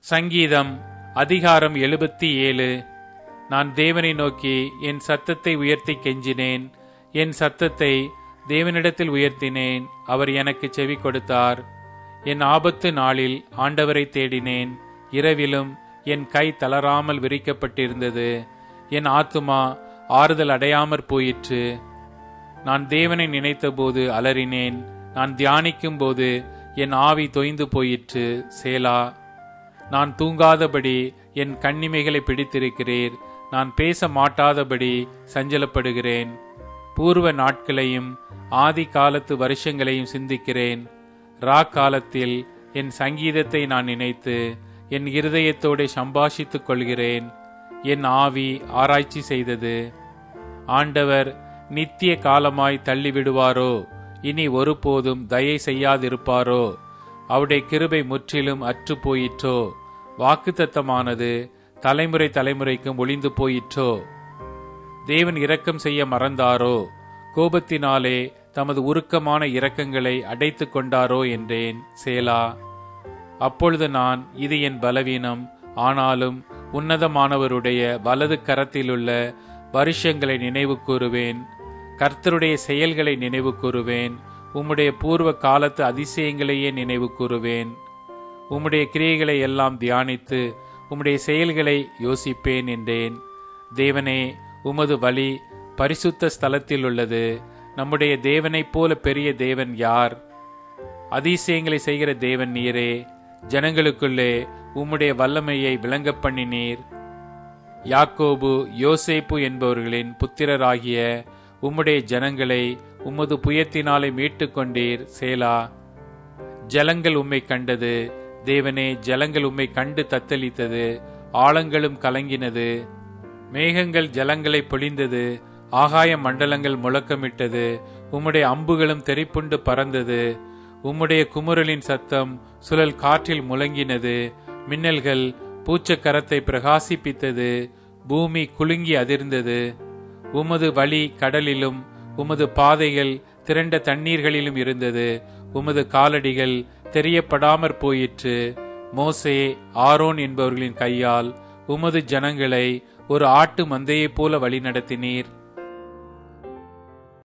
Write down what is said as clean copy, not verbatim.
சங்கீதம் அதிகாரம் 77. நான் தேவனை நோக்கி என் சத்தத்தை உயர்த்தி கெஞ்சினேன். என் சத்தத்தை தேவனிடத்தில் உயர்த்தினேன். அவர் எனக்கு செவி கொடுத்தார். என் ஆபத்து நாளில் ஆண்டவரை தேடினேன். இரவிலும் என் கை தளராமல் விரிக்கப்பட்டிருந்தது. என் ஆத்துமா ஆறுதல் அடையாமற் போயிற்று. நான் தேவனை நினைத்தபோது அலறினேன். நான் தியானிக்கும் போது என் ஆவி தொய்ந்து போயிற்று. சேலா. நான் தூங்காதபடி என் கண்ணிமைகளை பிடித்திருக்கிறீர். நான் பேச மாட்டாதபடி சஞ்சலப்படுகிறேன். பூர்வ நாட்களையும் ஆதி காலத்து வருஷங்களையும் சிந்திக்கிறேன். காலத்தில் என் சங்கீதத்தை நான் நினைத்து என் இருதயத்தோடு சம்பாஷித்துக் கொள்கிறேன். என் ஆவி ஆராய்ச்சி செய்தது. ஆண்டவர் நித்திய காலமாய் தள்ளிவிடுவாரோ? இனி ஒருபோதும் தயை செய்யாதிருப்பாரோ? அவருடைய கிருபை முற்றிலும் அற்று போயிற்றோ? வாக்குத்தத்தமானது தலைமுறை தலைமுறைக்கும் ஒளிந்து போயிற்றோ? தேவன் இரக்கம் செய்ய மறந்தாரோ? கோபத்தினாலே தமது உருக்கமான இரக்கங்களை அடைத்து கொண்டாரோ என்றேன். சேலா. அப்பொழுது நான், இது என் பலவீனம், ஆனாலும் உன்னதமானவருடைய வலது கரத்திலுள்ள வருஷங்களை நினைவு கூறுவேன். கர்த்தருடைய செயல்களை நினைவு கூறுவேன். உம்முடைய பூர்வ காலத்து அதிசயங்களையே நினைவு கூறுவேன். உம்முடைய கிரியைகளை எல்லாம் தியானித்து உம்முடைய செயல்களை யோசிப்பேன் என்றேன். தேவனே, உமது வழி பரிசுத்த ஸ்தலத்தில் உள்ளது. நம்முடைய தேவனைப் போல பெரிய தேவன் யார்? அதிசயங்களை செய்கிற தேவன் நீரே. ஜனங்களுக்குள்ளே உம்முடைய வல்லமையை விளங்க பண்ணினீர். யாக்கோபு யோசேப்பு என்பவர்களின் புத்திரராகிய உம்முடைய ஜனங்களை உமது புயத்தினாலே மீட்டு கொண்டீர். சேலா. ஜலங்கள் உம்மை கண்டது. தேவனே, ஜலங்கள் உம்மை கண்டு தத்தளித்தது. ஆழங்களும் கலங்கினது. மேகங்கள் ஜலங்களை பொழிந்தது. ஆகாய மண்டலங்கள் முழக்கமிட்டது. உம்முடைய அம்புகளும் தெரிப்புண்டு பறந்தது. உம்முடைய குமுறலின் சத்தம் சுழல் காற்றில் முழங்கினது. மின்னல்கள் பூச்சக்கரத்தை பிரகாசிப்பித்தது. பூமி குலுங்கி அதிர்ந்தது. உமது வழி கடலிலும் உமது பாதைகள் திரண்ட தண்ணீர்களிலும் இருந்தது. உமது காலடிகள் தெரியப்படாமற் போயிற்று. மோசே, ஆரோன் என்பவர்களின் கையால் உமது ஜனங்களை ஒரு ஆட்டு மந்தையைப் போல வழி நடத்தினீர்.